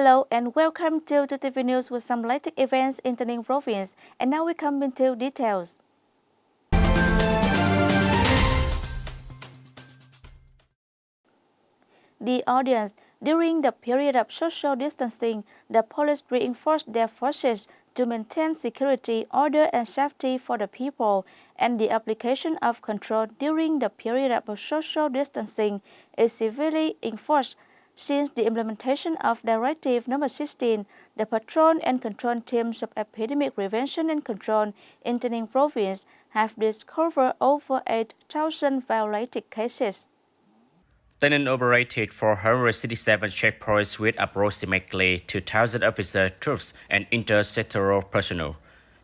Hello and welcome to TTV News with some latest events in Tay Ninh province. And now we come into details. The audience, during the period of social distancing, the police reinforced their forces to maintain security, order and safety for the people, and the application of control during the period of social distancing is severely enforced. Since the implementation of Directive Number 16, the patrol and control teams of epidemic prevention and control in Tay Ninh province have discovered over 8,000 violated cases. Tay Ninh operated 467 checkpoints with approximately 2,000 officer troops and intersectoral personnel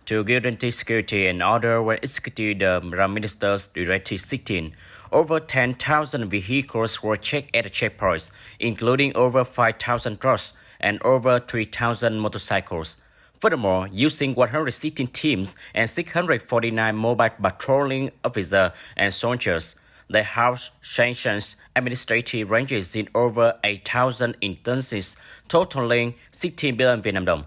to guarantee security and order when executing the Prime Minister's Directive 16. Over 10,000 vehicles were checked at the checkpoints, including over 5,000 trucks and over 3,000 motorcycles. Furthermore, using 116 teams and 649 mobile patrolling officers and soldiers, the House sanctions administrative ranges in over 8,000 instances, totaling 16 billion Vietnam dong.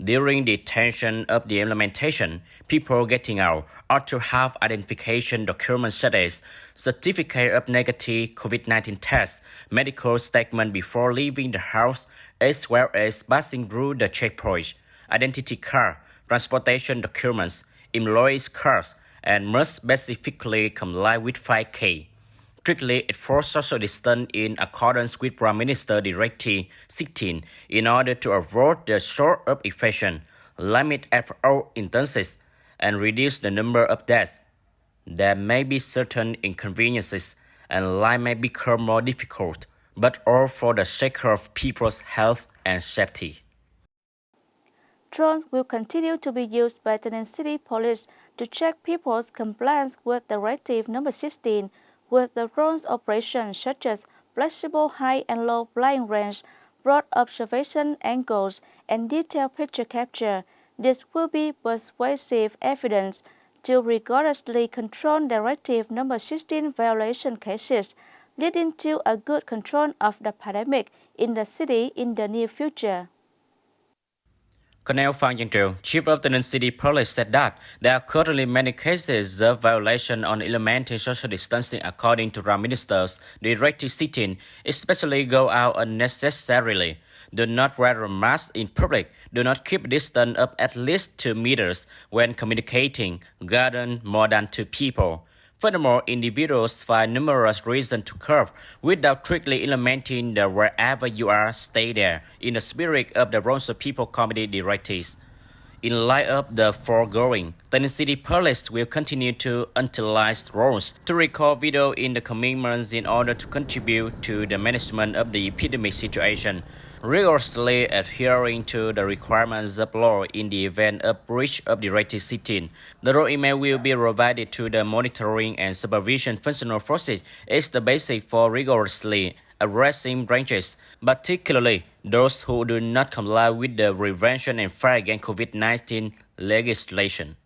During the tension of the implementation, people getting out ought to have identification documents such as certificate of negative COVID-19 test, medical statement before leaving the house, as well as passing through the checkpoint, identity card, transportation documents, employees' cards, and must specifically comply with 5K. Strictly enforce social distance in accordance with Prime Minister Directive 16 in order to avoid the sort of infection, limit FO instances, and reduce the number of deaths. There may be certain inconveniences and life may become more difficult, but all for the sake of people's health and safety. Drones will continue to be used by Tay Ninh City Police to check people's compliance with Directive Number 16 with the drones operations such as flexible high and low flying range, broad observation angles, and detailed picture capture. This will be persuasive evidence to rigorously control Directive Number 16 violation cases, leading to a good control of the pandemic in the city in the near future. Colonel Phan Giang Triều, Chief of Tay Ninh City Police, said that there are currently many cases of violation on implementing social distancing according to Prime Minister's Directive 16, especially go out unnecessarily, do not wear a mask in public, do not keep a distance of at least 2 meters when communicating, garden more than 2 people. Furthermore, individuals find numerous reasons to curb without strictly implementing the wherever you are, stay there, in the spirit of the Rules of People Committee directives. In light of the foregoing, Tay Ninh City Police will continue to utilize drones to record video in the coming months in order to contribute to the management of the epidemic situation, rigorously adhering to the requirements of law in the event of breach of Directive 16. The raw email will be provided to the monitoring and supervision functional forces as the basis for rigorously addressing branches, particularly those who do not comply with the prevention and fight against COVID-19 legislation.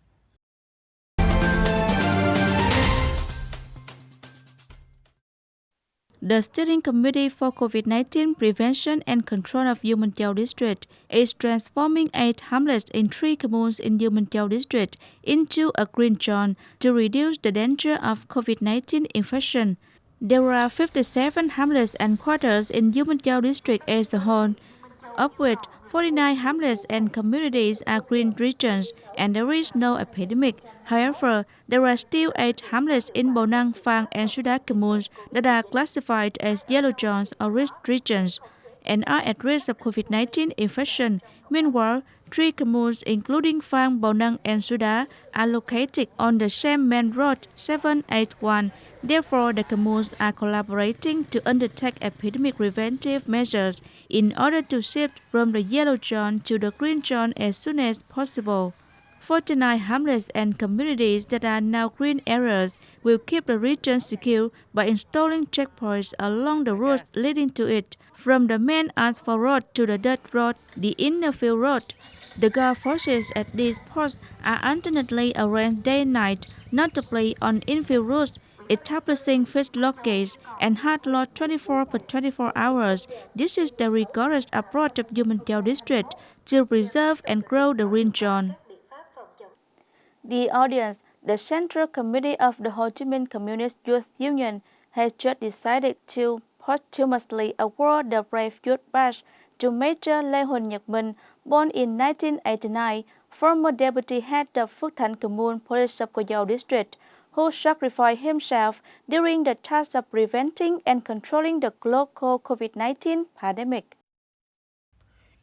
The Steering Committee for COVID-19 Prevention and Control of Duong Minh Chau District is transforming 8 hamlets in 3 communes in Duong Minh Chau District into a green zone to reduce the danger of COVID-19 infection. There are 57 hamlets and quarters in Duong Minh Chau District as a whole, of which 49 hamlets and communities are green regions, and there is no epidemic. However, there are still 8 hamlets in Bào Năng, Phang, and Suda communes that are classified as yellow zones or risk regions and are at risk of COVID-19 infection. Meanwhile, 3 communes, including Phang, Bào Năng, and Suda, are located on the same main road 781. Therefore, the communes are collaborating to undertake epidemic preventive measures in order to shift from the yellow zone to the green zone as soon as possible. 49 hamlets and communities that are now green areas will keep the region secure by installing checkpoints along the routes leading to it, from the main asphalt road to the dirt road, the inner field road. The guard forces at these posts are alternately arranged day and night, notably on infield routes. establishing fixed lock gates and hard lock 24 per 24 hours. This is the rigorous approach of Duong Minh Chau district to preserve and grow the region. The audience, the Central Committee of the Ho Chi Minh Communist Youth Union, has just decided to posthumously award the Brave Youth Badge to Major Lê Huỳnh Nhật Minh, born in 1989, former deputy head of Phước Thạnh Commune Police of Co Dau District, who sacrificed himself during the task of preventing and controlling the global COVID-19 pandemic.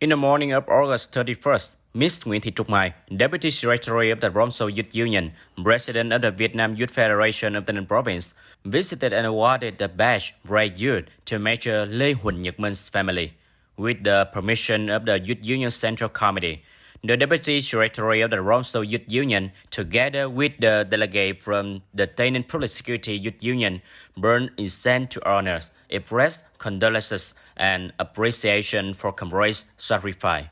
In the morning of August 31st, Ms. Nguyễn Thị Trúc Mai, Deputy Secretary of the Duong Minh Youth Union, President of the Vietnam Youth Federation of Tay Ninh Province, visited and awarded the badge Brave Youth to Major Lê Huỳnh Nhật Minh's family. With the permission of the Youth Union Central Committee, the Deputy Secretary of the Duong Minh Youth Union, together with the delegate from the Tay Ninh Public Security Youth Union, burned incense to honor, express condolences and appreciation for comrades' sacrifice.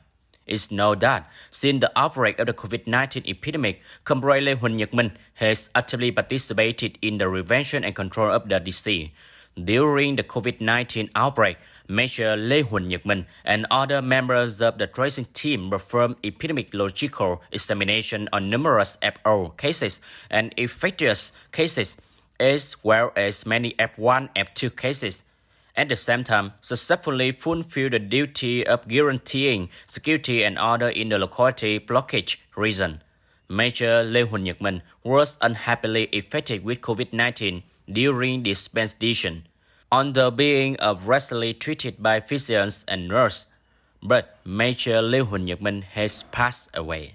It's known that since the outbreak of the COVID-19 epidemic, Comrade Lê Huỳnh Nhật Minh has actively participated in the prevention and control of the disease. During the COVID-19 outbreak, Major Lê Huỳnh Nhật Minh and other members of the tracing team performed epidemiological examination on numerous FO cases and infectious cases, as well as many F1, F2 cases. At the same time, successfully fulfilled the duty of guaranteeing security and order in the locality blockage region. Major Lê Huỳnh Nhật Minh was unhappily infected with COVID-19 during this expedition, although being aggressively treated by physicians and nurses, but Major Lê Huỳnh Nhật Minh has passed away.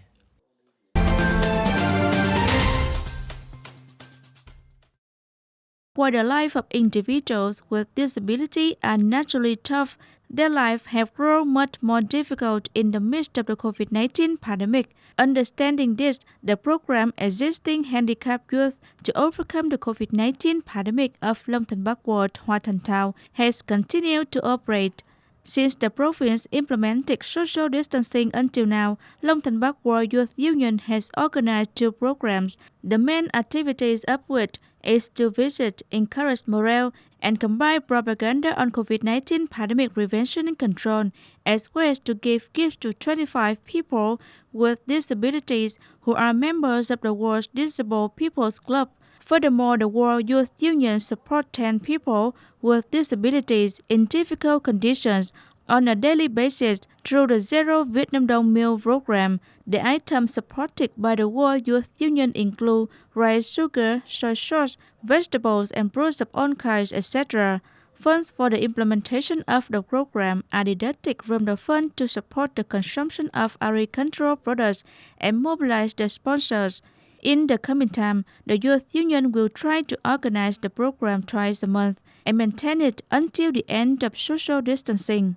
While the life of individuals with disability are naturally tough, their lives have grown much more difficult in the midst of the COVID-19 pandemic. Understanding this, the program Assisting Handicapped Youth to Overcome the COVID-19 Pandemic of Long Thành Bắc Ward, Hoa Thành Town has continued to operate. Since the province implemented social distancing until now, Long Thành Bắc Ward Youth Union has organized two programs, the main activities of which is to visit, encourage morale, and combine propaganda on COVID-19 pandemic prevention and control, as well as to give gifts to 25 people with disabilities who are members of the World Disabled People's Club. Furthermore, the World Youth Union supports 10 people with disabilities in difficult conditions on a daily basis through the Zero Vietnam Đồng Meal program. The items supported by the World Youth Union include rice, sugar, soy sauce, vegetables, and fruits of all kinds, etc. Funds for the implementation of the program are deducted from the fund to support the consumption of agricultural products and mobilize the sponsors. In the coming time, the Youth Union will try to organize the program twice a month and maintain it until the end of social distancing.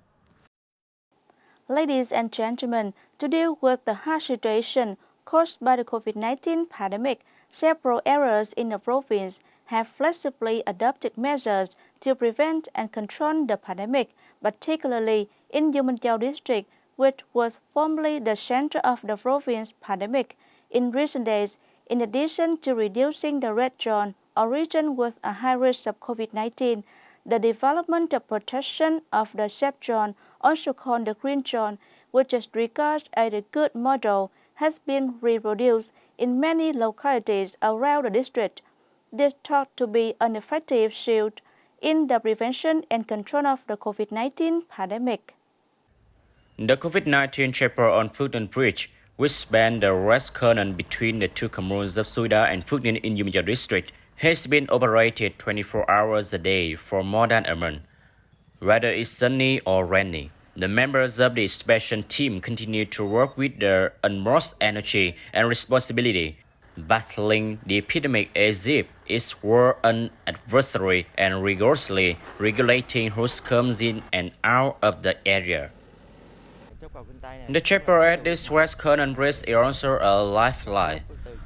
Ladies and gentlemen, to deal with the harsh situation caused by the COVID-19 pandemic, several areas in the province have flexibly adopted measures to prevent and control the pandemic, particularly in Duong Minh Chau district, which was formerly the center of the province pandemic. In recent days, in addition to reducing the red zone or region with a high risk of COVID-19, the development of protection of the safe zone, also called the green zone, which is regarded as a good model, has been reproduced in many localities around the district. This thought to be an effective shield in the prevention and control of the COVID-19 pandemic. The COVID-19 chapter on Phước Ninh Bridge, which spans the west canal between the two communes of Suối Đá and Phước Ninh in Duong Minh Chau district, has been operated 24 hours a day for more than a month. Whether it's sunny or rainy, the members of the inspection team continue to work with their utmost energy and responsibility, battling the epidemic as if it were an adversary and rigorously regulating who comes in and out of the area. The chapter at this west canal bridge is also a lifeline.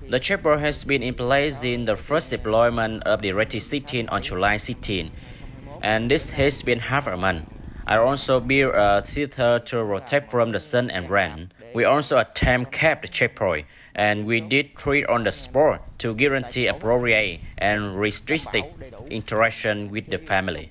The chapter has been in place in the first deployment of Directive 16 on July 16, and this has been half a month. I also built a theater to protect from the sun and rain. We also attempt keep the checkpoint and we did treat on the spot to guarantee appropriate and restricted interaction with the family.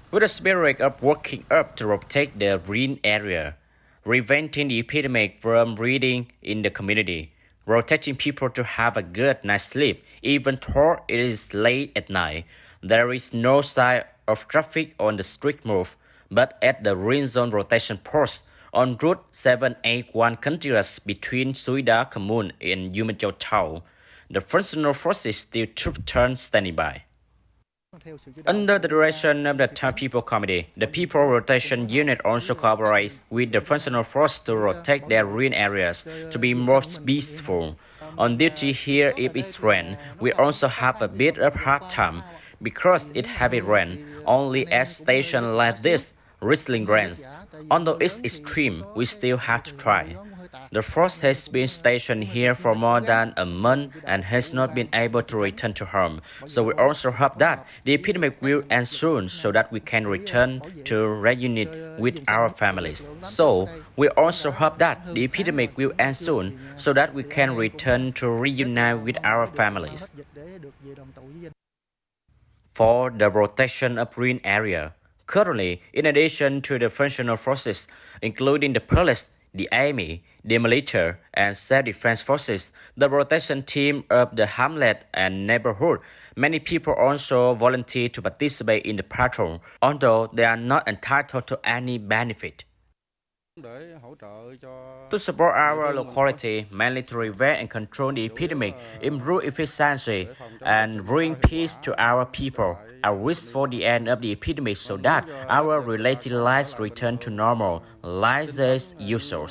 With the spirit of working up to protect the green area, preventing the epidemic from breeding in the community, protecting people to have a good night's sleep even though it is late at night. There is no sign of traffic on the street move, but at the green zone rotation post on Route 781 continuous between Suida Commune and Duong Minh Chau, the functional forces still took turns standing by. Under the direction of the Town People Committee, the People Rotation Unit also cooperates with the functional force to rotate their green areas to be more peaceful. On duty here if it's rain, we also have a bit of hard time because it heavy rain only at stations like this, whistling rains. Although it's extreme, we still have to try. The force has been stationed here for more than a month and has not been able to return to home. So we also hope that the epidemic will end soon so that we can return to reunite with our families. So we also hope that the epidemic will end soon so that we can return to reunite with our families. For the protection of green area, currently, in addition to the functional forces, including the police, the army, the military, and self-defense forces, the protection team of the hamlet and neighborhood, many people also volunteer to participate in the patrol, although they are not entitled to any benefit. To support our locality, mainly to prevent and control the epidemic, improve efficiency, and bring peace to our people, I wish for the end of the epidemic so that our related lives return to normal, like as usual.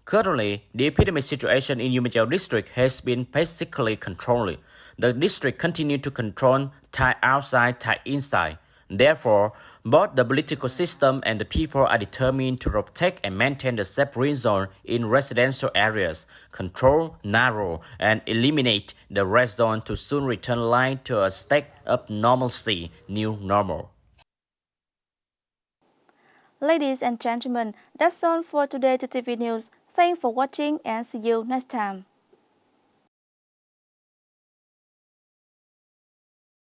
Currently, the epidemic situation in Duong Minh Chau district has been basically controlled. The district continues to control Thai outside, Thai inside. Therefore, both the political system and the people are determined to protect and maintain the safe green zone in residential areas, control, narrow, and eliminate the red zone to soon return life to a state of normalcy, new normal. Ladies and gentlemen, that's all for today TTV News. Thanks for watching and see you next time.